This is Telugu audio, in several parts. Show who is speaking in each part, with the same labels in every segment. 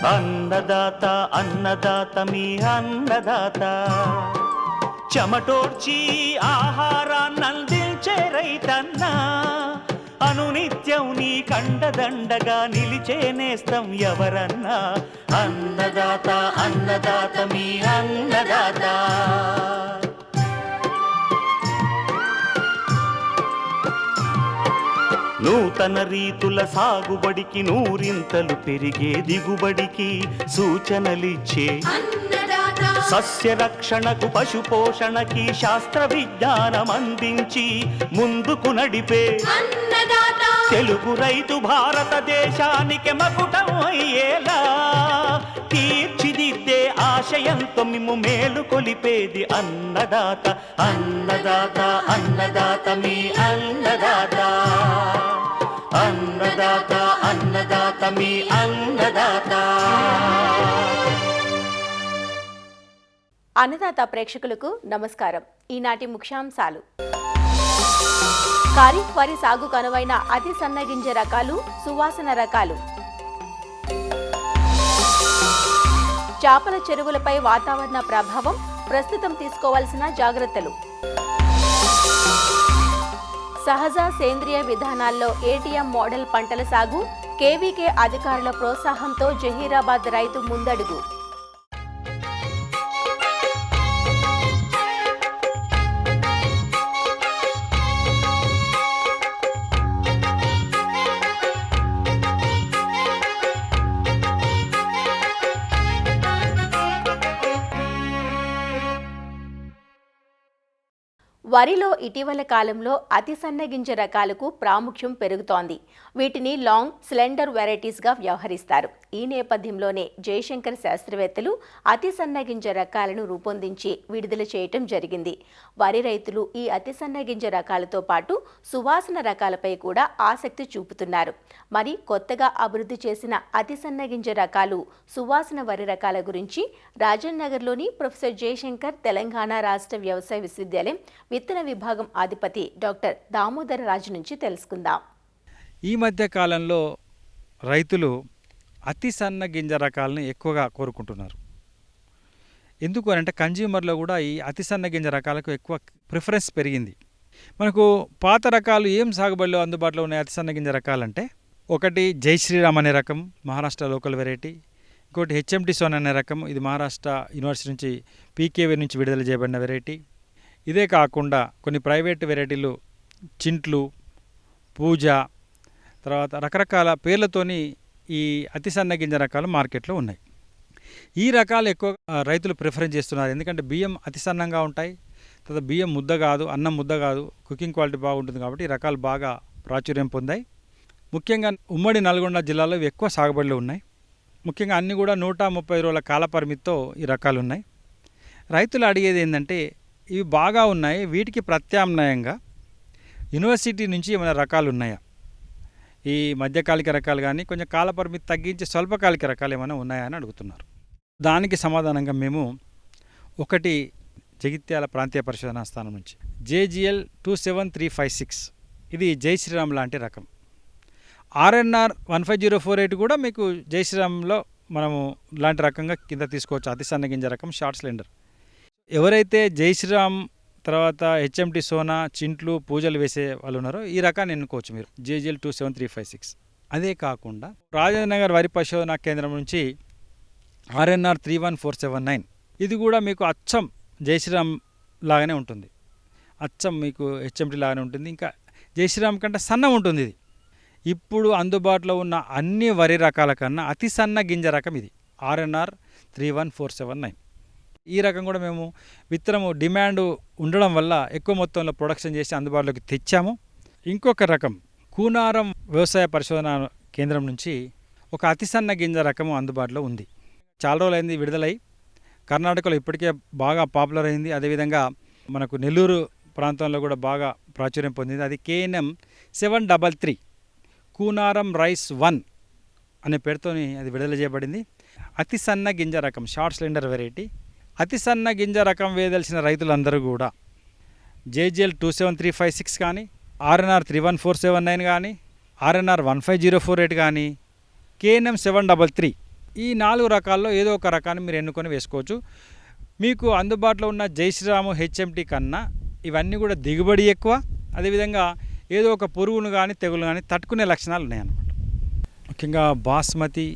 Speaker 1: అన్నదాత అన్నదాత మీ అన్నదాత, చెమటోడ్చి ఆహారాన్నందించే రైతన్నా, అనునిత్యం నీ కండదండగా నిలిచే నేస్తం ఎవరన్నా. అన్నదాత అన్నదాత మీ అన్నదాత. నూతన రీతుల సాగుబడికి, నూరింతలు పెరిగే దిగుబడికి సూచనలిచ్చే సస్య రక్షణకు, పశు పోషణకి శాస్త్ర విజ్ఞానం అందించి ముందుకు నడిపే తెలుగు రైతు భారతదేశానికి మకుటం అయ్యేలా తీర్చిదిద్దే ఆశయంతో మిమ్ము మేలు కొలిపేది అన్నదాత. అన్నదాత అన్నదాత మీ అన్నదాత. అన్నదాత అన్నదాత మీ అన్నదాత.
Speaker 2: అన్నదాత ప్రేక్షకులకు నమస్కారం. ఈనాటి ముఖ్యాంశాలు: ఖరీఫ్ వరి సాగుకు అనువైన అతి సన్నగింజ రకాలు, సువాసన రకాలు. చేపల చెరువులపై వాతావరణ ప్రభావం, ప్రస్తుతం తీసుకోవాల్సిన జాగ్రత్తలు. సహజ సేంద్రియ విధానాల్లో ఏటీఎం మోడల్ పంటల సాగు, కేవీకే అధికారుల ప్రోత్సాహంతో జహీరాబాద్ రైతు ముందడుగు. వరిలో ఇటీవల కాలంలో అతి సన్నగింజ రకాలకు ప్రాముఖ్యం పెరుగుతోంది. వీటిని లాంగ్ సిలిండర్ వెరైటీస్గా వ్యవహరిస్తారు. ఈ నేపథ్యంలోనే జయశంకర్ శాస్త్రవేత్తలు అతి సన్నగింజ రకాలను రూపొందించి విడుదల చేయటం జరిగింది. వరి రైతులు ఈ అతి సన్నగింజ రకాలతో పాటు సువాసన రకాలపై కూడా ఆసక్తి చూపుతున్నారు. మరి కొత్తగా అభివృద్ధి చేసిన అతి సన్నగింజ రకాలు, సువాసన వరి రకాల గురించి రాజన్ నగర్లోని ప్రొఫెసర్ జయశంకర్ తెలంగాణ రాష్ట్ర వ్యవసాయ విశ్వవిద్యాలయం విత్తన విభాగం అధిపతి డాక్టర్ దామోదర రాజు నుంచి తెలుసుకుందాం.
Speaker 3: ఈ మధ్య కాలంలో రైతులు అతి సన్న గింజ రకాలను ఎక్కువగా కోరుకుంటున్నారు. ఎందుకు అంటే కన్జ్యూమర్లో కూడా ఈ అతి సన్న గింజ రకాలకు ఎక్కువ ప్రిఫరెన్స్ పెరిగింది. మనకు పాత రకాలు ఏం సాగుబడిలో అందుబాటులో ఉన్నాయి అతి సన్న గింజ రకాలంటే, ఒకటి జై శ్రీరామ్ అనే రకం, మహారాష్ట్ర లోకల్ వెరైటీ. ఇంకోటి హెచ్ఎంటి సోన్ అనే రకం, ఇది మహారాష్ట్ర యూనివర్సిటీ నుంచి పీకేవీ నుంచి విడుదల చేయబడిన వెరైటీ. ఇదే కాకుండా కొన్ని ప్రైవేట్ వెరైటీలు చింట్లు, పూజ, తర్వాత రకరకాల పేర్లతోని ఈ అతి సన్న గింజ రకాలు మార్కెట్లో ఉన్నాయి. ఈ రకాలు ఎక్కువ రైతులు ప్రిఫరెన్స్ చేస్తున్నారు. ఎందుకంటే బియ్యం అతి సన్నంగా ఉంటాయి, తర్వాత బియ్యం ముద్ద కాదు, అన్నం ముద్ద కాదు, కుకింగ్ క్వాలిటీ బాగుంటుంది. కాబట్టి ఈ రకాలు బాగా ప్రాచుర్యం పొందాయి. ముఖ్యంగా ఉమ్మడి నల్గొండ జిల్లాలో ఇవి ఎక్కువ సాగుబడిలో ఉన్నాయి. ముఖ్యంగా అన్నీ కూడా 130 రోజుల కాల పరిమితితో ఈ రకాలు ఉన్నాయి. రైతులు అడిగేది ఏంటంటే, ఇవి బాగా ఉన్నాయి, వీటికి ప్రత్యామ్నాయంగా యూనివర్సిటీ నుంచి ఏమైనా రకాలు ఉన్నాయా, ఈ మధ్యకాలిక రకాలు కానీ కొంచెం కాలపరిమితి తగ్గించి స్వల్పకాలిక రకాలు ఏమైనా ఉన్నాయా అని అడుగుతున్నారు. దానికి సమాధానంగా మేము ఒకటి జగిత్యాల ప్రాంతీయ పరిశోధనా స్థానం నుంచి JGL 27356, ఇది జై శ్రీరామ్ లాంటి రకం. RNR 15048 కూడా మీకు జై శ్రీరామ్లో మనము లాంటి రకంగా కింద తీసుకోవచ్చు. అతి సన్న గింజ రకం, షార్ట్ సిలిండర్. ఎవరైతే జై శ్రీరామ్ తర్వాత హెచ్ఎంటి సోనా, చింట్లు, పూజలు వేసే వాళ్ళు ఉన్నారో ఈ రకాన్ని ఎన్నుకోవచ్చు మీరు, JGL 27356. అదే కాకుండా రాజేంద్ర నగర్ వరి పరిశోధనా కేంద్రం నుంచి RNR 31479, ఇది కూడా మీకు అచ్చం జై శ్రీరామ్ లాగానే ఉంటుంది, అచ్చం మీకు హెచ్ఎంటి లాగానే ఉంటుంది, ఇంకా జై శ్రీరామ్ కంటే సన్నం ఉంటుంది. ఇది ఇప్పుడు అందుబాటులో ఉన్న అన్ని వరి రకాల కన్నా అతి సన్న గింజ రకం ఇది, RNR 31479. ఈ రకం కూడా మేము విత్తనము డిమాండ్ ఉండడం వల్ల ఎక్కువ మొత్తంలో ప్రొడక్షన్ చేసి అందుబాటులోకి తెచ్చాము. ఇంకొక రకం కూనారం వ్యవసాయ పరిశోధన కేంద్రం నుంచి ఒక అతి సన్న గింజ రకము అందుబాటులో ఉంది. చాలా రోజులైంది విడుదలై, కర్ణాటకలో ఇప్పటికే బాగా పాపులర్ అయింది. అదేవిధంగా మనకు నెల్లూరు ప్రాంతంలో కూడా బాగా ప్రాచుర్యం పొందింది. అది KNM 733 కూనారం రైస్ 1 అనే పేరుతోని అది విడుదల చేయబడింది. అతి సన్న గింజ రకం, షార్ట్ సిలిండర్ వెరైటీ. అతి సన్న గింజ రకం వేయదలిచిన రైతులందరూ కూడా JGL 27356 కానీ, RNR 31479 కానీ, RNR 15048 కానీ, KNM 733 ఈ 4 రకాల్లో ఏదో ఒక రకాన్ని మీరు ఎన్నుకొని వేసుకోవచ్చు. మీకు అందుబాటులో ఉన్న జై శ్రీరామ్ హెచ్ఎంటీ కన్నా ఇవన్నీ కూడా దిగుబడి ఎక్కువ, అదేవిధంగా ఏదో ఒక పురుగును కానీ తెగులు కానీ తట్టుకునే లక్షణాలు ఉన్నాయన్నమాట. ముఖ్యంగా బాస్మతి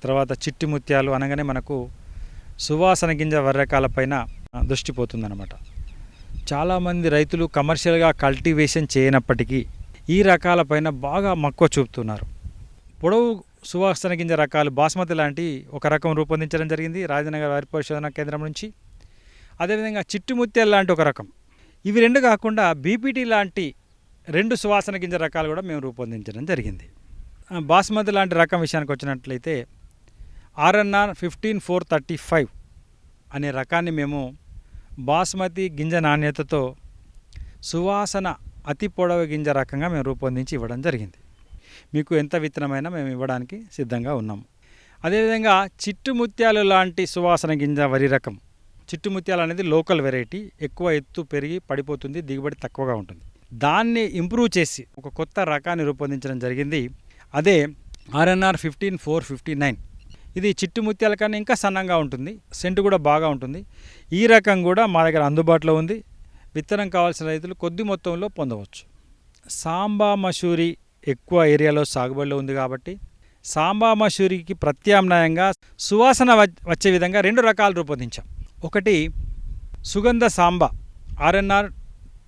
Speaker 3: తర్వాత చిట్టి ముత్యాలు అనగానే మనకు సువాసన గింజ వరి రకాలపైన దృష్టి పోతుందన్నమాట. చాలామంది రైతులు కమర్షియల్గా కల్టివేషన్ చేయనప్పటికీ ఈ రకాలపైన బాగా మక్కువ చూపుతున్నారు. పొడవు సువాసన గింజ రకాలు బాస్మతి లాంటి ఒక రకం రూపొందించడం జరిగింది రాజనగర్ వరి పరిశోధన కేంద్రం నుంచి. అదేవిధంగా చిట్టి ముత్యాలు లాంటి ఒక రకం. ఇవి 2 కాకుండా బీపీటీ లాంటి 2 సువాసన గింజ రకాలు కూడా మేము రూపొందించడం జరిగింది. బాస్మతి లాంటి రకం విషయానికి వచ్చినట్లయితే RNR 15435 అనే రకాన్ని మేము బాస్మతి గింజ నాణ్యతతో సువాసన అతి పొడవు గింజ రకంగా మేము రూపొందించి ఇవ్వడం జరిగింది. మీకు ఎంత విత్తనమైనా మేము ఇవ్వడానికి సిద్ధంగా ఉన్నాము. అదేవిధంగా చిట్టు ముత్యాలు లాంటి సువాసన గింజ వరి రకం. చిట్టు ముత్యాలు అనేది లోకల్ వెరైటీ, ఎక్కువ ఎత్తు పెరిగి పడిపోతుంది, దిగుబడి తక్కువగా ఉంటుంది. దాన్ని ఇంప్రూవ్ చేసి ఒక కొత్త రకాన్ని రూపొందించడం జరిగింది. అదే RNR 15459. ఇది చిట్టు ముత్యాల కన్నా ఇంకా సన్నంగా ఉంటుంది, సెంటు కూడా బాగా ఉంటుంది. ఈ రకం కూడా మా దగ్గర అందుబాటులో ఉంది. విత్తనం కావాల్సిన రైతులు కొద్ది మొత్తంలో పొందవచ్చు. సాంబా మసూరి ఎక్కువ ఏరియాలో సాగుబడిలో ఉంది కాబట్టి సాంబా మసూరికి ప్రత్యామ్నాయంగా సువాసన వచ్చే విధంగా 2 రకాలు రూపొందించాం. ఒకటి సుగంధ సాంబా RNR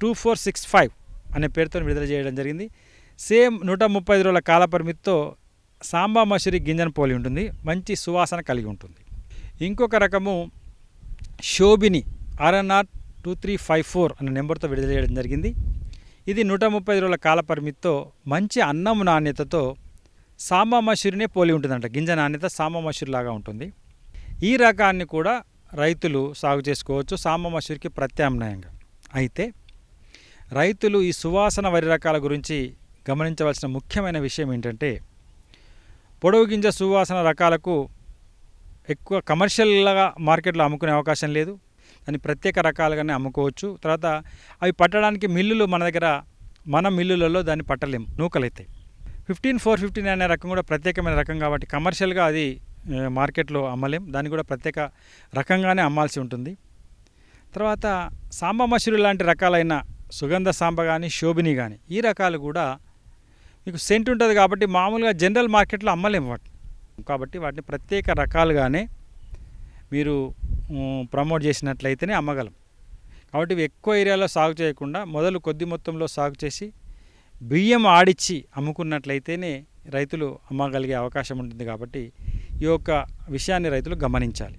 Speaker 3: 2465 అనే పేరుతో విడుదల చేయడం జరిగింది. సేమ్ 135 రోజుల కాల పరిమితితో సాంబా మసూరి గింజను పోలి ఉంటుంది, మంచి సువాసన కలిగి ఉంటుంది. ఇంకొక రకము శోభిని RNR 2354 అనే నెంబర్తో విడుదల చేయడం జరిగింది. ఇది 135 రోజుల కాల పరిమితితో మంచి అన్నం నాణ్యతతో సాంబా మసూరినే పోలి ఉంటుందంట. గింజ నాణ్యత సాంబా మసూరి లాగా ఉంటుంది. ఈ రకాన్ని కూడా రైతులు సాగు చేసుకోవచ్చు సాంబా మసూరికి ప్రత్యామ్నాయంగా. అయితే రైతులు ఈ సువాసన వరి రకాల గురించి గమనించవలసిన ముఖ్యమైన విషయం ఏంటంటే, పొడవు గింజ సువాసన రకాలకు ఎక్కువ కమర్షియల్గా మార్కెట్లో అమ్ముకునే అవకాశం లేదు. దాన్ని ప్రత్యేక రకాలుగానే అమ్ముకోవచ్చు. తర్వాత అవి పట్టడానికి మిల్లులు మన మిల్లులలో దాన్ని పట్టలేము, నూకలైతాయి. 15459 అనే రకం కూడా ప్రత్యేకమైన రకం కాబట్టి కమర్షియల్గా అది మార్కెట్లో అమ్మలేం. దాన్ని కూడా ప్రత్యేక రకంగానే అమ్మాల్సి ఉంటుంది. తర్వాత సాంబా మసూరి లాంటి రకాలైన సుగంధ సాంబ కానీ శోభిని కానీ ఈ రకాలు కూడా మీకు సెంట్ ఉంటుంది కాబట్టి మామూలుగా జనరల్ మార్కెట్లో అమ్మలేము వాటిని. కాబట్టి వాటిని ప్రత్యేక రకాలుగానే మీరు ప్రమోట్ చేసినట్లయితేనే అమ్మగలం. కాబట్టి ఇవి ఎక్కువ ఏరియాలో సాగు చేయకుండా మొదలు కొద్ది మొత్తంలో సాగు చేసి బియ్యం ఆడిచ్చి అమ్ముకున్నట్లయితేనే రైతులు అమ్మగలిగే అవకాశం ఉంటుంది. కాబట్టి ఈ యొక్క విషయాన్ని రైతులు గమనించాలి.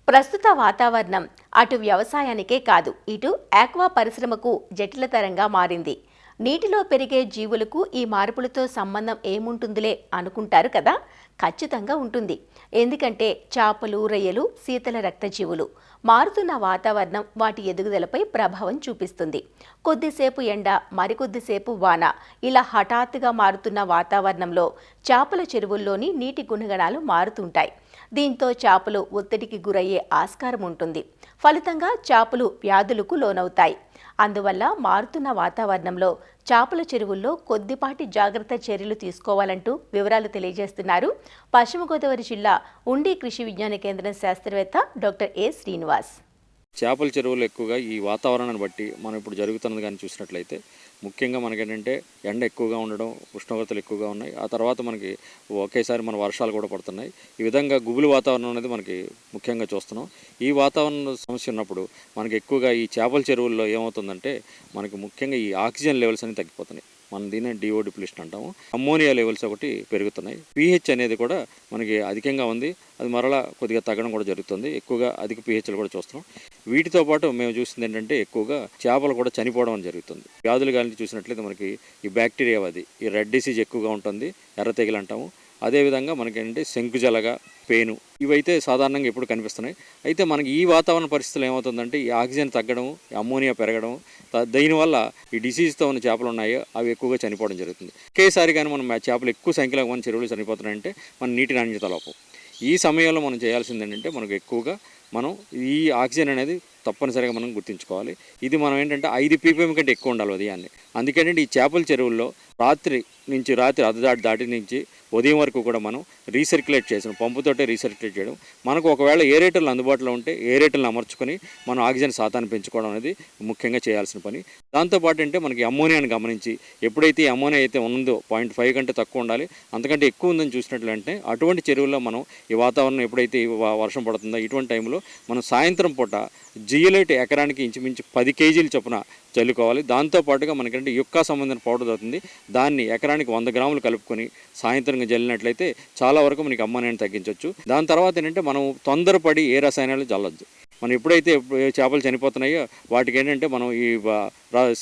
Speaker 2: ప్రస్తుత వాతావరణం అటు వ్యవసాయానికే కాదు, ఇటు ఆక్వా పరిశ్రమకు జటిలతరంగా మారింది. నీటిలో పెరిగే జీవులకు ఈ మార్పులతో సంబంధం ఏముంటుందిలే అనుకుంటారు కదా? ఖచ్చితంగా ఉంటుంది. ఎందుకంటే చేపలు, రొయ్యలు శీతల రక్తజీవులు. మారుతున్న వాతావరణం వాటి ఎదుగుదలపై ప్రభావం చూపిస్తుంది. కొద్దిసేపు ఎండ, మరికొద్దిసేపు వాన, ఇలా హఠాత్తుగా మారుతున్న వాతావరణంలో చేపల చెరువుల్లోని నీటి గుణగణాలు మారుతుంటాయి. దీంతో చేపలు ఒత్తిడికి గురయ్యే ఆస్కారం ఉంటుంది. ఫలితంగా చేపలు వ్యాధులకు లోనవుతాయి. అందువల్ల మారుతున్న వాతావరణంలో చేపల చెరువుల్లో కొద్దిపాటి జాగ్రత్త చర్యలు తీసుకోవాలంటూ వివరాలు తెలియజేస్తున్నారు పశ్చిమ గోదావరి జిల్లా ఉండి కృషి విజ్ఞాన కేంద్రం శాస్త్రవేత్త డాక్టర్ ఏ శ్రీనివాస్.
Speaker 4: చేపల చెరువులు ఎక్కువగా ఈ వాతావరణాన్ని బట్టి మనం ఇప్పుడు జరుగుతున్నది కానీ చూసినట్లయితే ముఖ్యంగా మనకేంటంటే ఎండ ఎక్కువగా ఉండడం, ఉష్ణోగ్రతలు ఎక్కువగా ఉన్నాయి. ఆ తర్వాత మనకి ఒకేసారి మన వర్షాలు కూడా పడుతున్నాయి. ఈ విధంగా గుబులు వాతావరణం అనేది మనకి ముఖ్యంగా చూస్తున్నాం. ఈ వాతావరణ సమస్య ఉన్నప్పుడు మనకి ఎక్కువగా ఈ చేపల చెరువుల్లో ఏమవుతుందంటే మనకి ముఖ్యంగా ఈ ఆక్సిజన్ లెవెల్స్ అనేవి తగ్గిపోతున్నాయి. మనం దీన్ని డిఓ డిప్లిషన్ అంటాము. అమ్మోనియా లెవెల్స్ ఒకటి పెరుగుతున్నాయి. pH అనేది కూడా మనకి అధికంగా ఉంది. అది మరలా కొద్దిగా తగ్గడం కూడా జరుగుతుంది. ఎక్కువగా అధిక pHలు కూడా చూస్తున్నాం. వీటితో పాటు మేము చూసింది ఏంటంటే ఎక్కువగా చేపలు కూడా చనిపోవడం జరుగుతుంది. వ్యాధులు కానీ చూసినట్లయితే మనకి ఈ బ్యాక్టీరియా, ఈ రెడ్ డిసీజ్ ఎక్కువగా ఉంటుంది, ఎర్ర తెగులు అంటాము. అదేవిధంగా మనకేంటంటే శంకుజలగ, పేను ఇవైతే సాధారణంగా ఎప్పుడు కనిపిస్తున్నాయి. అయితే మనకి ఈ వాతావరణ పరిస్థితులు ఏమవుతుందంటే ఈ ఆక్సిజన్ తగ్గడం, అమ్మోనియా పెరగడం, దీనివల్ల ఈ డిసీజ్తో ఉన్న చేపలు ఉన్నాయో అవి ఎక్కువగా చనిపోవడం జరుగుతుంది. ఒకేసారి కానీ మనం చేపలు ఎక్కువ సంఖ్యలో మన చెరువులు చనిపోతున్నాయంటే మన నీటి నాణ్యత లోపం. ఈ సమయంలో మనం చేయాల్సింది ఏంటంటే మనకు ఎక్కువగా మనం ఈ ఆక్సిజన్ అనేది తప్పనిసరిగా మనం గుర్తుంచుకోవాలి. ఇది మనం ఏంటంటే 5 ppm కంటే ఎక్కువ ఉండాలి ఉదయాన్నే. అందుకేంటంటే ఈ చేపల చెరువుల్లో రాత్రి అర్ధదాటి దాటి నుంచి ఉదయం వరకు కూడా మనం రీసర్క్యులేట్ చేసాం, పంపుతోటే రీసర్క్యులేట్ చేయడం. మనకు ఒకవేళ ఏరేటర్లు అందుబాటులో ఉంటే ఏరేటర్లు అమర్చుకొని మనం ఆక్సిజన్ శాతాన్ని పెంచుకోవడం అనేది ముఖ్యంగా చేయాల్సిన పని. దాంతోపాటు అంటే మనకి అమ్మోనియాని గమనించి ఎప్పుడైతే అమ్మోనియా అయితే ఉందో 0.5 కంటే తక్కువ ఉండాలి, అంతకంటే ఎక్కువ ఉందని చూసినట్లంటే అటువంటి చెరువుల్లో మనం ఈ వాతావరణం ఎప్పుడైతే వర్షం పడుతుందో ఇటువంటి టైంలో మనం సాయంత్రం పూట జియలైట్ ఎకరానికి ఇంచుమించు 10 kg చొప్పున చల్లుకోవాలి. దాంతోపాటుగా మనకంటే యుక్కా సంబంధించిన పౌడర్ అవుతుంది, దాన్ని ఎకరానికి 100 గ్రాములు కలుపుకొని సాయంత్రం జల్లినట్లయితే చాలా వరకు మనకి అమ్మోనియాని తగ్గించవచ్చు. దాని తర్వాత ఏంటంటే మనం తొందరపడి ఏ రసాయనాలు చల్లొద్దు. మనం ఎప్పుడైతే చేపలు చనిపోతున్నాయో వాటికి ఏంటంటే మనం ఈ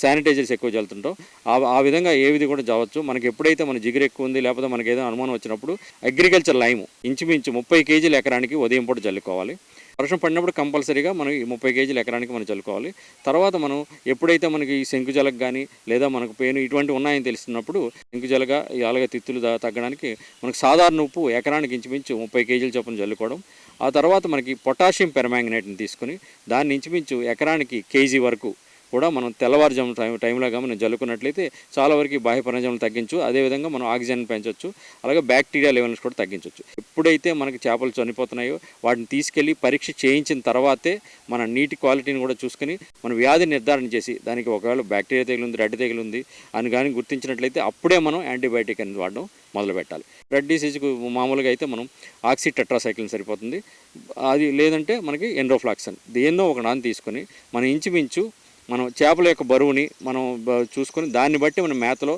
Speaker 4: శానిటైజర్స్ ఎక్కువ చల్లుతుంటాం. ఆ విధంగా ఏది కూడా చల్లవచ్చు. మనకి ఎప్పుడైతే మన జిగురు ఎక్కువ ఉంది లేకపోతే మనకి ఏదైనా అనుమానం వచ్చినప్పుడు అగ్రికల్చర్ లైమ్ ఇంచుమించు 30 kg ఎకరానికి ఉదయం పూట చల్లుకోవాలి. వర్షం పడినప్పుడు కంపల్సరీగా మనం ఈ 30 kg ఎకరానికి మనం చల్లుకోవాలి. తర్వాత మనం ఎప్పుడైతే మనకి ఈ శంకుజలగ కానీ లేదా మనకు పేను ఇటువంటివి ఉన్నాయని తెలుస్తున్నప్పుడు శంకుజలగ అలాగే తిత్తులు తగ్గడానికి మనకు సాధారణ ఉప్పు ఎకరానికి ఇంచుమించు 30 kg చొప్పున చల్లుకోవడం. ఆ తర్వాత మనకి పొటాషియం పెర్మాంగనేట్ని తీసుకుని దాన్ని ఇంచుమించు ఎకరానికి kg వరకు కూడా మనం తెల్లవారుజాము టైంలో మనం జల్లుకున్నట్లయితే చాలా వరకు బాహ్య పరాజములు తగ్గించు. అదేవిధంగా మనం ఆక్సిజన్ పెంచవచ్చు, అలాగే బ్యాక్టీరియా లెవెల్స్ కూడా తగ్గించవచ్చు. ఎప్పుడైతే మనకి చేపలు చనిపోతున్నాయో వాటిని తీసుకెళ్ళి పరీక్ష చేయించిన తర్వాతే మన నీటి క్వాలిటీని కూడా చూసుకుని మన వ్యాధి నిర్ధారణ చేసి దానికి ఒకవేళ బ్యాక్టీరియా తెగులుంది, రెడ్ తెగులుంది అని కానీ గుర్తించినట్లయితే అప్పుడే మనం యాంటీబయాటిక్ అనేది వాడడం మొదలు పెట్టాలి. రెడ్ డిసీజ్కు మామూలుగా అయితే మనం ఆక్సీ టెట్రాసైక్లిన్ సరిపోతుంది. అది లేదంటే మనకి ఎండ్రోఫ్లాక్సన్ దేన్నో ఒక నాన్ తీసుకొని మనం ఇంచుమించు మనం చేపల యొక్క బరువుని మనం చూసుకొని దాన్ని బట్టి మనం మేతలో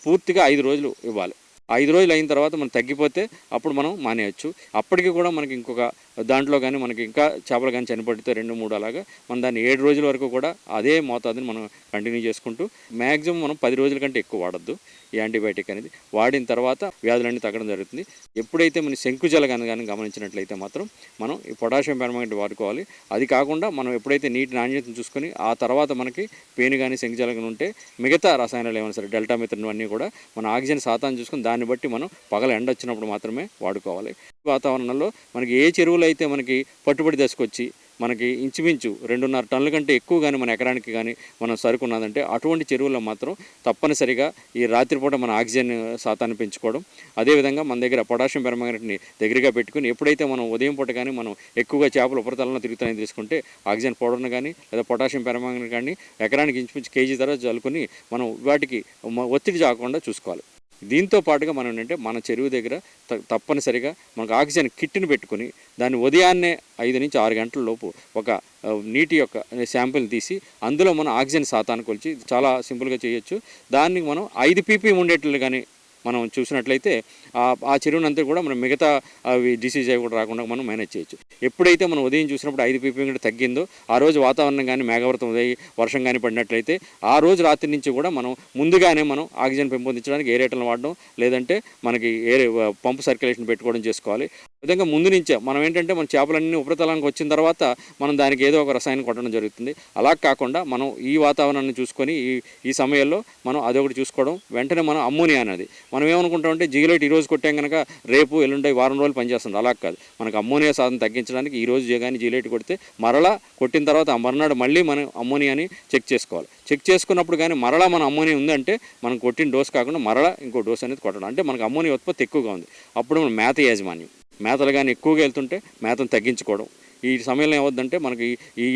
Speaker 4: పూర్తిగా 5 రోజులు ఇవ్వాలి. 5 రోజులు అయిన తర్వాత మనం తగ్గిపోతే అప్పుడు మనం మానేయచ్చు. అప్పటికి కూడా మనకి ఇంకొక దాంట్లో కానీ మనకి ఇంకా చేపలు కానీ చనిపడితే 2-3 అలాగా మనం దాన్ని 7 రోజుల వరకు కూడా అదే మోతాదుని మనం కంటిన్యూ చేసుకుంటూ మ్యాక్సిమం మనం 10 రోజుల కంటే ఎక్కువ వాడద్దు ఈ యాంటీబయాటిక్ అనేది. వాడిన తర్వాత వ్యాధులన్నీ తగ్గడం జరుగుతుంది. ఎప్పుడైతే మన శంకుజలగ కానీ గమనించినట్లయితే మాత్రం మనం ఈ పొటాషియం పెర్మాంగనేట్ వాడుకోవాలి. అది కాకుండా మనం ఎప్పుడైతే నీటి నాణ్యతను చూసుకొని ఆ తర్వాత మనకి పేను కానీ శంకుజలగ ఉంటే మిగతా రసాయనాలు ఏమైనా సరే డెల్టామిథరిన్ అన్నీ కూడా మన ఆక్సిజన్ శాతాన్ని చూసుకొని దాన్ని బట్టి మనం పగల ఎండ వచ్చినప్పుడు మాత్రమే వాడుకోవాలి. వాతావరణంలో మనకి ఏ చెరువులు అయితే మనకి పట్టుబడి దశకొచ్చి మనకి ఇంచుమించు 2.5 టన్నుల కంటే ఎక్కువ కానీ మన ఎకరానికి కానీ మనం సరుకు ఉన్నదంటే అటువంటి చెరువుల్లో మాత్రం తప్పనిసరిగా ఈ రాత్రిపూట మన ఆక్సిజన్ శాతాన్ని పెంచుకోవడం, అదేవిధంగా మన దగ్గర పొటాషియం పెర్మాంగనేట్ని దగ్గరగా పెట్టుకుని ఎప్పుడైతే మనం ఉదయం పూట కానీ మనం ఎక్కువగా చేపలు ఉపరితలంలో తిరుగుతాయని తీసుకుంటే ఆక్సిజన్ పౌడర్ని కానీ లేదా పొటాషియం పెర్మాంగనేట్ కానీ ఎకరానికి ఇంచుమించు kg ధర చల్లుకొని మనం వాటికి ఒత్తిడి రాకుండా చూసుకోవాలి. దీంతో పాటుగా మనం ఏంటంటే మన చెరువు దగ్గర తప్పనిసరిగా మనకు ఆక్సిజన్ కిట్ని పెట్టుకుని దాన్ని ఉదయాన్నే 5 నుంచి 6 గంటల లోపు ఒక నీటి యొక్క శాంపిల్ తీసి అందులో మనం ఆక్సిజన్ శాతాన్ని కొలిచి చాలా సింపుల్గా చేయొచ్చు. దాన్ని మనం 5 ppm ఉండేట్లు కానీ మనం చూసినట్లయితే ఆ చెరువునంతా కూడా మనం మిగతా అవి డిసీజ్ అవి కూడా రాకుండా మనం మేనేజ్ చేయొచ్చు. ఎప్పుడైతే మనం ఉదయం చూసినప్పుడు 5 ppm కంటే తగ్గిందో ఆ రోజు వాతావరణం కానీ మేఘావృతం ఉదయం వర్షం కానీ పడినట్లయితే ఆ రోజు రాత్రి నుంచి కూడా మనం ముందుగానే మనం ఆక్సిజన్ పెంపొందించడానికి ఏరేటర్లు వాడడం లేదంటే మనకి పంపు సర్క్యులేషన్ పెట్టుకోవడం చేసుకోవాలి. విధంగా ముందు నుంచే మనం ఏంటంటే మన చేపలన్నీ ఉపరితలానికి వచ్చిన తర్వాత మనం దానికి ఏదో ఒక రసాయనం కొట్టడం జరుగుతుంది. అలా కాకుండా మనం ఈ వాతావరణాన్ని చూసుకొని ఈ సమయంలో మనం అదొకటి చూసుకోవడం. వెంటనే మనం అమ్మోనియా అనేది మనం ఏమనుకుంటామంటే జిగులైట్ ఈరోజు కొట్టాం కనుక రేపు ఎల్లుండి వారం రోజులు పనిచేస్తుంది. అలా కాదు, మనకు అమ్మోనియా శాతం తగ్గించడానికి ఈరోజు కానీ జిగులైట్ కొడితే మరలా కొట్టిన తర్వాత మరునాడు మళ్ళీ మనం అమ్మోనియాని చెక్ చేసుకోవాలి. చెక్ చేసుకున్నప్పుడు కానీ మరలా మన అమ్మోనియా ఉందంటే మనం కొట్టిన డోస్ కాకుండా మరలా ఇంకో డోస్ అనేది కొట్టడం. అంటే మనకు అమ్మోనియా ఉత్పత్తి ఎక్కువగా ఉంది. అప్పుడు మనం మేత యాజమాన్యం మేతలు కానీ ఎక్కువగా వెళ్తుంటే మేతను తగ్గించుకోవడం. ఈ సమయంలో ఏమవుద్దంటే మనకి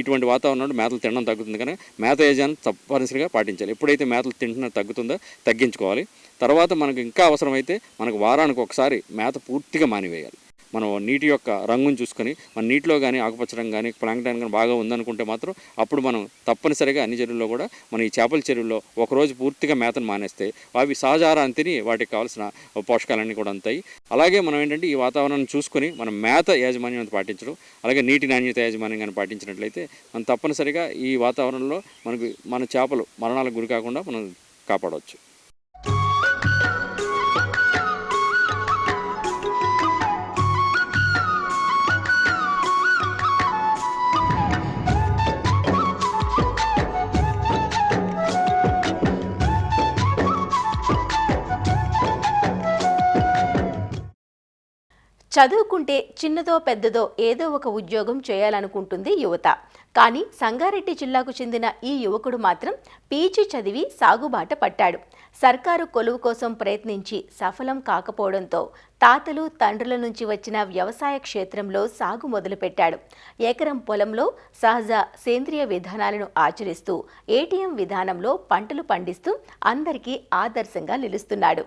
Speaker 4: ఇటువంటి వాతావరణంలో మేతలు తినడం తగ్గుతుంది, కానీ మేత యజమాని తప్పనిసరిగా పాటించాలి. ఎప్పుడైతే మేతలు తింటున్నా తగ్గుతుందో తగ్గించుకోవాలి. తర్వాత మనకు ఇంకా అవసరమైతే మనకు వారానికి ఒకసారి మేత పూర్తిగా మానివేయాలి. మనం నీటి యొక్క రంగును చూసుకొని మన నీటిలో కానీ ఆకుపచ్చ రంగు కానీ ప్లాంక్టన్ కానీ బాగా ఉందనుకుంటే మాత్రం అప్పుడు మనం తప్పనిసరిగా అన్ని చెరువుల్లో కూడా మన ఈ చేపల చెరువుల్లో ఒకరోజు పూర్తిగా మేతను మానేస్తే అవి సహజారాన్ని తిని వాటికి కావాల్సిన పోషకాలన్నీ కూడా అందుతాయి. అలాగే మనం ఏంటంటే ఈ వాతావరణాన్ని చూసుకొని మనం మేత యాజమాన్యం పాటించడం, అలాగే నీటి నాణ్యత యాజమాన్యం కానీ పాటించినట్లయితే మనం తప్పనిసరిగా ఈ వాతావరణంలో మనకు మన చేపలు మరణాలకు గురి కాకుండా మనం కాపాడవచ్చు.
Speaker 2: చదువుకుంటే చిన్నదో పెద్దదో ఏదో ఒక ఉద్యోగం చేయాలనుకుంటుంది యువత. కానీ సంగారెడ్డి జిల్లాకు చెందిన ఈ యువకుడు మాత్రం పీజీ చదివి సాగుబాట పట్టాడు. సర్కారు కొలువు కోసం ప్రయత్నించి సఫలం కాకపోవడంతో తాతలు తండ్రుల నుంచి వచ్చిన వ్యవసాయ క్షేత్రంలో సాగు మొదలుపెట్టాడు. ఎకరం పొలంలో సహజ సేంద్రియ విధానాలను ఆచరిస్తూ ఏటీఎం విధానంలో పంటలు పండిస్తూ అందరికీ ఆదర్శంగా నిలుస్తున్నాడు.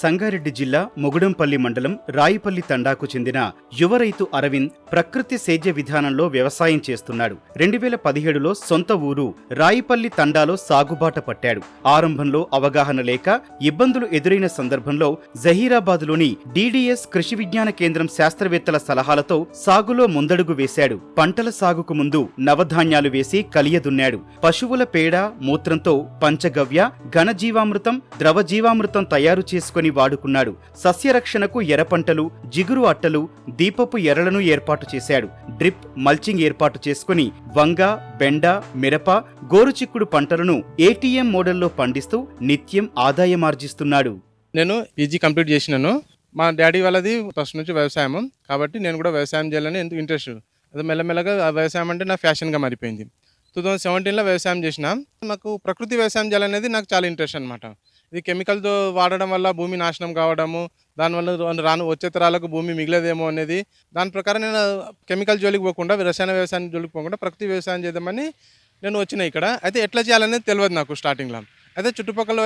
Speaker 5: సంగారెడ్డి జిల్లా మొగుడంపల్లి మండలం రాయిపల్లి తండాకు చెందిన యువ రైతు అరవింద్ ప్రకృతి సేద్య విధానంలో వ్యవసాయం చేస్తున్నాడు. 2017లో సొంత ఊరు రాయిపల్లి తండాలో సాగుబాట పట్టాడు. ఆరంభంలో అవగాహన లేక ఇబ్బందులు ఎదురైన సందర్భంలో జహీరాబాద్లోని DDS కృషి విజ్ఞాన కేంద్రం శాస్త్రవేత్తల సలహాలతో సాగులో ముందడుగు వేశాడు. పంటల సాగుకు ముందు నవధాన్యాలు వేసి కలియదున్నాడు. పశువుల పేడ మూత్రంతో పంచగవ్య, ఘనజీవామృతం, ద్రవజీవామృతం తయారు చేసుకుని వాడుకున్నాడు. సస్యరక్షణకు ఎర్రపంటలు, జిగురు అట్టలు, దీపపు ఎర్రలను ఏర్పాటు చేశాడు. డ్రిప్, మల్చింగ్ ఏర్పాటు చేసుకుని వంగ, బెండ, మిరప, గోరుచిక్కుడు పంటలను ఏటీఎం మోడల్లో పండిస్తూ నిత్యం ఆదాయమార్జిస్తున్నాడు.
Speaker 6: నేను పీజీ కంప్లీట్ చేసినాను. మా డాడీ వాళ్ళది ఫస్ట్ నుంచి వ్యవసాయం కాబట్టి నేను కూడా వ్యవసాయం చేయాలని ఎందుకు ఇంట్రెస్ట్. అది మెల్లమెల్లగా ఆ వ్యవసాయం అంటే నా ఫ్యాషన్గా మారిపోయింది. 2017లో వ్యవసాయం చేసిన. నాకు ప్రకృతి వ్యవసాయం చేయాలనేది నాకు చాలా ఇంట్రెస్ట్ అనమాట. ఇది కెమికల్తో వాడడం వల్ల భూమి నాశనం కావడము, దానివల్ల వచ్చే తరాలకు భూమి మిగిలేదేమో అనేది దాని ప్రకారం నేను కెమికల్ జోలికి పోకుండా రసాయన వ్యవసాయం జోలికి పోకుండా ప్రకృతి వ్యవసాయం చేద్దామని నేను వచ్చిన ఇక్కడ. అయితే ఎట్లా చేయాలనేది తెలియదు నాకు స్టార్టింగ్లో. అయితే చుట్టుపక్కల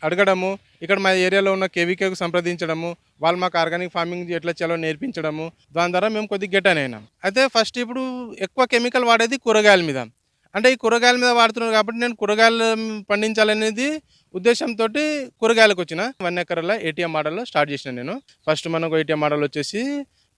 Speaker 6: అడగడము, ఇక్కడ మా ఏరియాలో ఉన్న కేవీకేకు సంప్రదించడము, వాళ్ళు మాకు ఆర్గానిక్ ఫార్మింగ్ ఎట్లా చేయాలో నేర్పించడము, దాని ద్వారా మేము కొద్దిగా గెట్ అయినాం. అయితే ఫస్ట్ ఇప్పుడు ఎక్కువ కెమికల్ వాడేది కూరగాయల మీద. అంటే ఈ కూరగాయల మీద వాడుతున్నారు కాబట్టి నేను కూరగాయలు పండించాలనేది ఉద్దేశంతో కూరగాయలకు వచ్చిన 1 ఎకరాల ఏటీఎం మోడల్లో స్టార్ట్ చేసిన నేను. ఫస్ట్ మనకు ఏటీఎం మోడల్ వచ్చేసి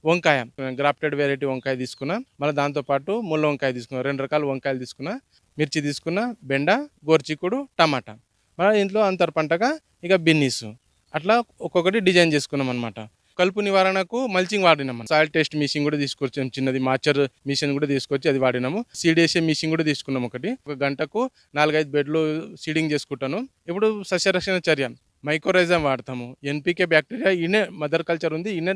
Speaker 6: వంకాయ, గ్రాఫ్టెడ్ వెరైటీ వంకాయ తీసుకున్నా. మళ్ళీ దాంతోపాటు ముళ్ళ వంకాయ తీసుకున్నా, 2 రకాల వంకాయలు తీసుకున్నా, మిర్చి తీసుకున్నా, బెండ, గోరుచిక్కుడు, టమాటా. మళ్ళీ ఇంట్లో అంతర్ పంటగా ఇక బిన్నీస్, అట్లా ఒక్కొక్కటి డిజైన్ చేసుకున్నాం అనమాట. కలుపు నివారణకు మల్చింగ్ వాడినాం. సాయిల్ టెస్ట్ మిషన్ కూడా తీసుకొచ్చాం, చిన్నది మాచర్ మిషన్ కూడా తీసుకొచ్చి అది వాడినాము. సీడ్ వేసే మిషన్ కూడా తీసుకున్నాం. ఒక గంటకు 4-5 బెడ్లు సీడింగ్ చేసుకుంటాను. ఇప్పుడు సస్యరక్షణ చర్య మైక్రోరైజం వాడతాము, ఎన్పీకే బ్యాక్టీరియా ఇన్నే మదర్ కల్చర్ ఉంది, ఇన్నే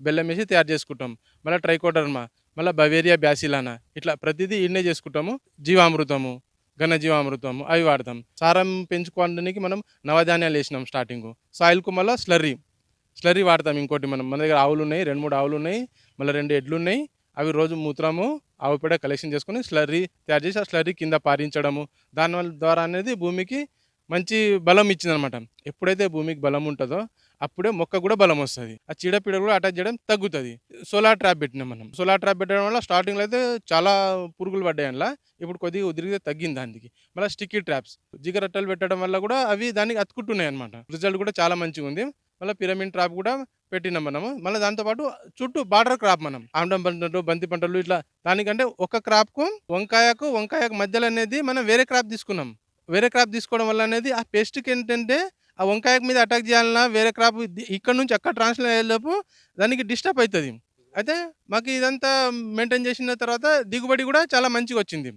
Speaker 6: బెల్లం వేసి తయారు చేసుకుంటాం. మళ్ళీ ట్రైకోడర్మా, మళ్ళీ బవేరియా బ్యాసిలానా, ఇట్లా ప్రతిదీ ఇన్నే చేసుకుంటాము. జీవామృతము, ఘనజీవామృతము అవి వాడతాం. సారం పెంచుకోవడానికి మనం నవధాన్యాలు వేసినాం స్టార్టింగ్. సాయిల్కు మళ్ళీ స్లర్రీ వాడతాం. ఇంకోటి మన దగ్గర ఆవులు ఉన్నాయి, 2-3 ఆవులు ఉన్నాయి, మళ్ళీ 2 ఎడ్లు ఉన్నాయి. అవి రోజు మూత్రము, ఆవు పేడ కలెక్షన్ చేసుకుని స్లర్రీ తయారు చేసి ఆ స్లర్రీ కింద పారించడము, దానివల్ల ద్వారా అనేది భూమికి మంచి బలం ఇచ్చిందనమాట. ఎప్పుడైతే భూమికి బలం ఉంటుందో అప్పుడే మొక్క కూడా బలం వస్తుంది. ఆ చీడపీడ కూడా అటాక్ చేయడం తగ్గుతుంది. సోలార్ ట్రాప్ పెట్టినాం మనం. సోలార్ ట్రాప్ పెట్టడం వల్ల స్టార్టింగ్లో అయితే చాలా పురుగులు పడ్డాయి అందులో. ఇప్పుడు కొద్దిగా ఉదిరిగితే తగ్గింది దానికి. మళ్ళీ స్టిక్కీ ట్రాప్స్, జిగరట్టలు పెట్టడం వల్ల కూడా అవి దానికి అతుకుంటున్నాయి అనమాట. రిజల్ట్ కూడా చాలా మంచిగా ఉంది. మళ్ళీ పిరమిడ్ ట్రాప్ కూడా పెట్టినాం మనము. మళ్ళీ దాంతోపాటు చుట్టూ బార్డర్ క్రాప్ మనం ఆమ్లం పంటలు, బంతి పంటలు ఇట్లా దానికంటే ఒక క్రాప్కు వంకాయకు మధ్యలో అనేది మనం వేరే క్రాప్ తీసుకున్నాం. వేరే క్రాప్ తీసుకోవడం వల్ల అనేది ఆ పెస్ట్కి ఏంటంటే ఆ వంకాయ మీద అటాక్ చేయాలన్నా వేరే క్రాప్ ఇక్కడ నుంచి అక్కడ ట్రాన్స్ఫర్ అయ్యేలోపు దానికి డిస్టర్బ్ అవుతుంది. అయితే మాకు ఇదంతా మెయింటైన్ చేసిన తర్వాత దిగుబడి కూడా చాలా మంచిగా వచ్చింది.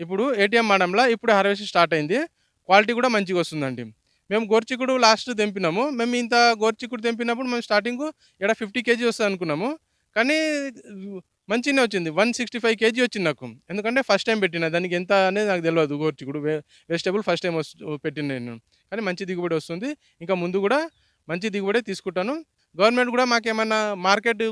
Speaker 6: ఇప్పుడు ఏటీఎం మోడల్లో ఇప్పుడు హార్వెస్ట్ స్టార్ట్ అయింది. క్వాలిటీ కూడా మంచిగా వస్తుందండి. మేము గోరుచిక్కుడు లాస్ట్ తెంపినాము. మేము ఇంత గోరుచిక్కుడు తెంపినప్పుడు మేము స్టార్టింగ్ 50 kg వస్తుంది అనుకున్నాము. కానీ మంచిగానే వచ్చింది. 165 kg వచ్చింది నాకు. ఎందుకంటే ఫస్ట్ టైం పెట్టిన, దానికి ఎంత అనేది నాకు తెలియదు. గోరుచిక్కుడు వెజిటేబుల్ ఫస్ట్ టైం పెట్టిన నేను. కానీ మంచి దిగుబడి వస్తుంది. ఇంకా ముందు కూడా మంచి దిగుబడి తీసుకుంటాను. గవర్నమెంట్ కూడా మాకేమన్నా మార్కెట్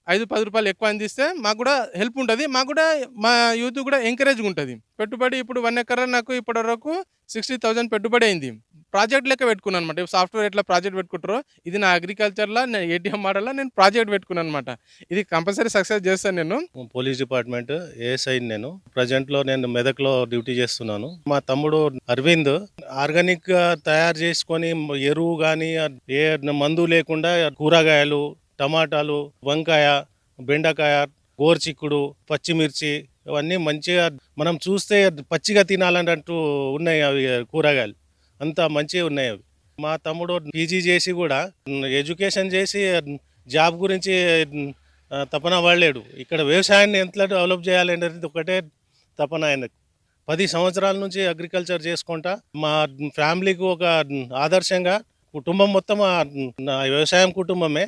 Speaker 6: 5-10 రూపాయలు ఎక్కువ అందిస్తే మాకు కూడా హెల్ప్ ఉంటుంది. మాకు కూడా మా యూత్ కూడా ఎంకరేజ్గా ఉంటుంది. పెట్టుబడి ఇప్పుడు 1 ఎకరా నాకు ఇప్పటి వరకు 60,000 పెట్టుబడి అయింది. ప్రాజెక్ట్ లెక్క పెట్టుకున్నాను అనమాట. సాఫ్ట్వేర్ ఎట్లా ప్రాజెక్ట్ పెట్టుకుంటారో ఇది నా అగ్రికల్చర్లో ఏటీఎం మోడల్లో నేను ప్రాజెక్ట్ పెట్టుకున్నాను అనమాట. ఇది కంపల్సరీ సక్సెస్ చేస్తాను. నేను
Speaker 7: పోలీస్ డిపార్ట్మెంట్ ఏఎస్ఐ. నేను ప్రజెంట్లో నేను మెదక్లో డ్యూటీ చేస్తున్నాను. మా తమ్ముడు అరవింద్ ఆర్గానిక్ గా తయారు చేసుకొని ఎరువు కానీ ఏ మందు లేకుండా కూరగాయలు, టమాటాలు, వంకాయ, బెండకాయ, గోరుచిక్కుడు, పచ్చిమిర్చి ఇవన్నీ మంచిగా మనం చూస్తే పచ్చిగా తినాలన్నట్టు ఉన్నాయి. అవి కూరగాయలు అంతా మంచిగా ఉన్నాయి. అవి మా తమ్ముడు పీజీ చేసి కూడా ఎడ్యుకేషన్ చేసి జాబ్ గురించి తపన పడలేడు. ఇక్కడ వ్యవసాయాన్ని ఎంత డెవలప్ చేయాలనేది ఒకటే తపన ఆయనకు. 10 సంవత్సరాల నుంచి అగ్రికల్చర్ చేసుకుంటా మా ఫ్యామిలీకి ఒక ఆదర్శంగా కుటుంబం మొత్తం వ్యవసాయం కుటుంబమే.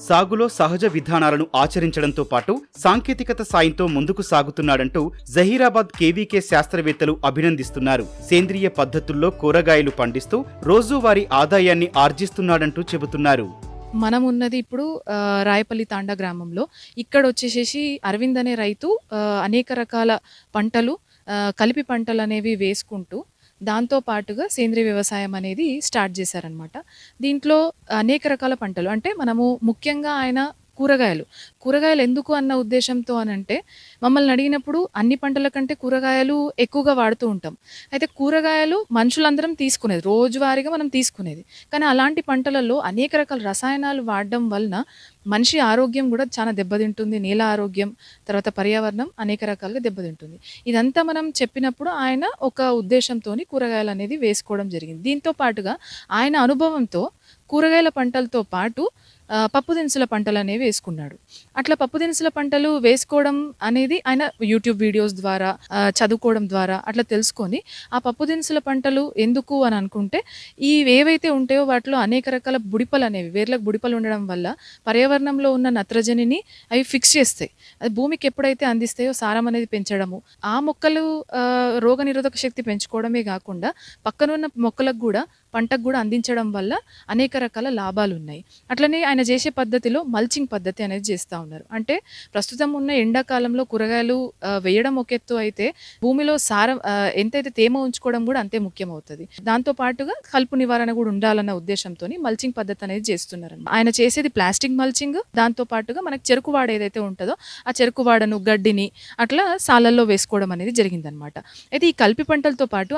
Speaker 5: సాగులో సహజ విధానాలను ఆచరించడంతో పాటు సాంకేతికత సాయంతో ముందుకు సాగుతున్నాడంటూ జహీరాబాద్ కేవీకే శాస్త్రవేత్తలు అభినందిస్తున్నారు. సేంద్రియ పద్ధతుల్లో కూరగాయలు పండిస్తూ రోజువారీ ఆదాయాన్ని ఆర్జిస్తున్నాడంటూ చెబుతున్నారు.
Speaker 8: మనం ఉన్నది ఇప్పుడు రాయపల్లి తాండా గ్రామంలో. ఇక్కడ వచ్చేసేసి అరవింద్ అనే రైతు అనేక రకాల పంటలు కలిపి పంటలు అనేవి వేసుకుంటూ దాంతో పాటుగా సేంద్రీయ వ్యవసాయం అనేది స్టార్ట్ చేశారనమాట. దీంట్లో అనేక రకాల పంటలు అంటే మనము ముఖ్యంగా ఆయన కూరగాయలు ఎందుకు అన్న ఉద్దేశంతో అనంటే మమ్మల్ని అడిగినప్పుడు అన్ని పంటల కంటే కూరగాయలు ఎక్కువగా వాడుతూ ఉంటాం. అయితే కూరగాయలు మనుషులందరం తీసుకునేది, రోజువారీగా మనం తీసుకునేది. కానీ అలాంటి పంటలలో అనేక రకాల రసాయనాలు వాడడం వలన మనిషి ఆరోగ్యం కూడా చాలా దెబ్బతింటుంది. నేల ఆరోగ్యం, తర్వాత పర్యావరణం అనేక రకాలుగా దెబ్బతింటుంది. ఇదంతా మనం చెప్పినప్పుడు ఆయన ఒక ఉద్దేశంతో కూరగాయలు అనేది వేసుకోవడం జరిగింది. దీంతో పాటుగా ఆయన అనుభవంతో కూరగాయల పంటలతో పాటు పప్పు దినుసుల పంటలు అనేవి వేసుకున్నాడు. అట్లా పప్పు దినుసుల పంటలు వేసుకోవడం అనేది ఆయన యూట్యూబ్ వీడియోస్ ద్వారా చదువుకోవడం ద్వారా అట్లా తెలుసుకొని ఆ పప్పు దినుసుల పంటలు ఎందుకు అని అనుకుంటే ఈ ఏవైతే ఉంటాయో వాటిలో అనేక రకాల బుడిపలు అనేవి, వేర్లకు బుడిపలు ఉండడం వల్ల పర్యావరణంలో ఉన్న నత్రజనిని అవి ఫిక్స్ చేస్తాయి. అది భూమికి ఎప్పుడైతే అందిస్తాయో సారం అనేది పెంచడము, ఆ మొక్కలు రోగనిరోధక శక్తి పెంచుకోవడమే కాకుండా పక్కనున్న మొక్కలకు కూడా పంటకు కూడా అందించడం వల్ల అనేక రకాల లాభాలు ఉన్నాయి. అట్లనే ఆయన చేసే పద్ధతిలో మల్చింగ్ పద్ధతి అనేది చేస్తూ ఉన్నారు. అంటే ప్రస్తుతం ఉన్న ఎండాకాలంలో కూరగాయలు వేయడం ఒక ఎత్తు అయితే భూమిలో సారం ఎంతైతే తేమ ఉంచుకోవడం కూడా అంతే ముఖ్యమవుతుంది. దాంతో పాటుగా కలుపు నివారణ కూడా ఉండాలన్న ఉద్దేశంతో మల్చింగ్ పద్ధతి అనేది చేస్తున్నారు. ఆయన చేసేది ప్లాస్టిక్ మల్చింగ్, దాంతో పాటుగా మనకు చెరుకు వాడ ఏదైతే ఉంటుందో ఆ చెరుకు వాడను, గడ్డిని అట్లా సాలల్లో వేసుకోవడం అనేది జరిగిందనమాట. అయితే ఈ కలిపి పంటలతో పాటు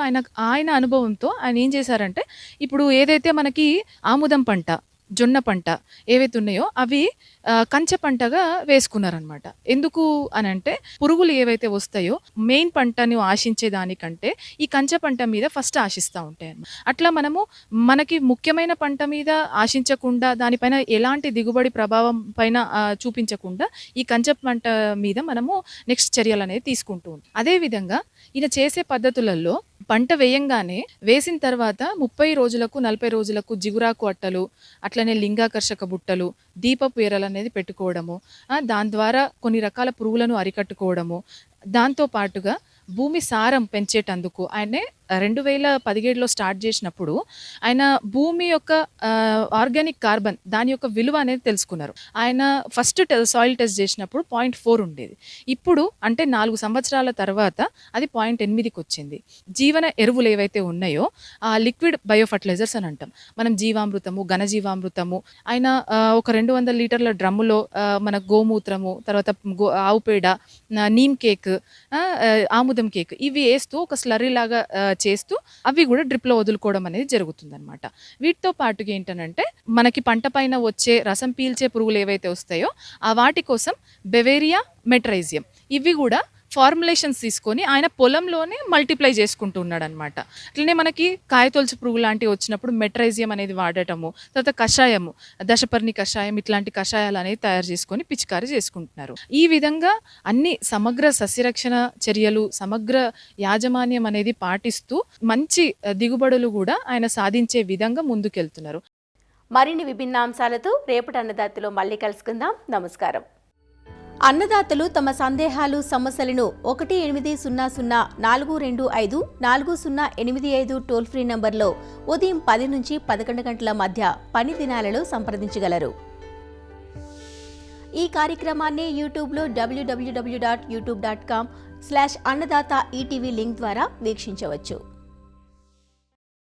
Speaker 8: ఆయన అనుభవంతో ఆయన ఏం చేశారంటే ఇప్పుడు ఏదైతే మనకి ఆముదం పంట, జొన్న పంట ఏవైతే ఉన్నాయో అవి కంచె పంటగా వేసుకున్నారనమాట. ఎందుకు అని అంటే పురుగులు ఏవైతే వస్తాయో మెయిన్ పంటను ఆశించే దానికంటే ఈ కంచె పంట మీద ఫస్ట్ ఆశిస్తూ ఉంటాయి అన్నమాట. అట్లా మనకి ముఖ్యమైన పంట మీద ఆశించకుండా, దానిపైన ఎలాంటి దిగుబడి ప్రభావం పైన చూపించకుండా ఈ కంచె పంట మీద మనము నెక్స్ట్ చర్యలు అనేది తీసుకుంటూ ఉంటాం. అదేవిధంగా ఈయన చేసే పద్ధతులలో పంట వేయంగానే వేసిన తర్వాత 30 రోజులకు 40 రోజులకు జిగురాకు అట్టలు, అట్లనే లింగాకర్షక బుట్టలు, దీపపు ఎరలు అనేది పెట్టుకోవడము, దాని ద్వారా కొన్ని రకాల పురుగులను అరికట్టుకోవడము, దాంతో పాటుగా భూమి సారం పెంచేటందుకు ఆయనే 2017లో స్టార్ట్ చేసినప్పుడు ఆయన భూమి యొక్క ఆర్గానిక్ కార్బన్ దాని యొక్క విలువ అనేది తెలుసుకున్నారు. ఆయన ఫస్ట్ సాయిల్ టెస్ట్ చేసినప్పుడు 0.4 ఉండేది. ఇప్పుడు అంటే 4 సంవత్సరాల తర్వాత అది 0.8కి వచ్చింది. జీవన ఎరువులు ఏవైతే ఉన్నాయో ఆ లిక్విడ్ బయోఫర్టిలైజర్స్ అని అంటాం. మనం జీవామృతము, ఘనజీవామృతము, ఆయన ఒక 200 లీటర్ల డ్రమ్ములో మన గోమూత్రము, తర్వాత ఆవు పేడ, నీమ్ కేక్, ఆముదం కేక్ ఇవి వేస్తూ ఒక స్లర్రీ లాగా చేస్తూ అవి కూడా డ్రిప్లో వదులుకోవడం అనేది జరుగుతుంది అనమాట. వీటితో పాటుగా ఏంటనంటే మనకి పంట పైన వచ్చే రసం పీల్చే పురుగులు ఏవైతే వస్తాయో ఆ వాటి కోసం బెవేరియా, మెట్రైజియం ఇవి కూడా ఫార్ములేషన్స్ తీసుకొని ఆయన పొలంలోనే మల్టిప్లై చేసుకుంటూ ఉన్నాడు అనమాట. అట్లనే మనకి కాయతొలుచు పురుగు లాంటివి వచ్చినప్పుడు మెట్రైజియం అనేది వాడటము, తర్వాత కషాయము, దశపర్ణి కషాయం, ఇట్లాంటి కషాయాలు అనేది తయారు చేసుకొని పిచికారీ చేసుకుంటున్నారు. ఈ విధంగా అన్ని సమగ్ర సస్యరక్షణ చర్యలు, సమగ్ర యాజమాన్యం అనేది పాటిస్తూ మంచి దిగుబడులు కూడా ఆయన సాధించే విధంగా ముందుకెళ్తున్నారు.
Speaker 2: మరిన్ని విభిన్న అంశాలతో రేపటి అన్నదాతలో మళ్ళీ కలుసుకుందాం. నమస్కారం. అన్నదాతలు తమ సందేహాలు, సమస్యలను 18004254085 టోల్ ఫ్రీ నంబర్లో ఉదయం 10 నుంచి 11 గంటల మధ్య పని దినాలలో సంప్రదించగలరు. ఈ కార్యక్రమాన్ని యూట్యూబ్లో www.youtube.com/annadata ETV లింక్ ద్వారా వీక్షించవచ్చు.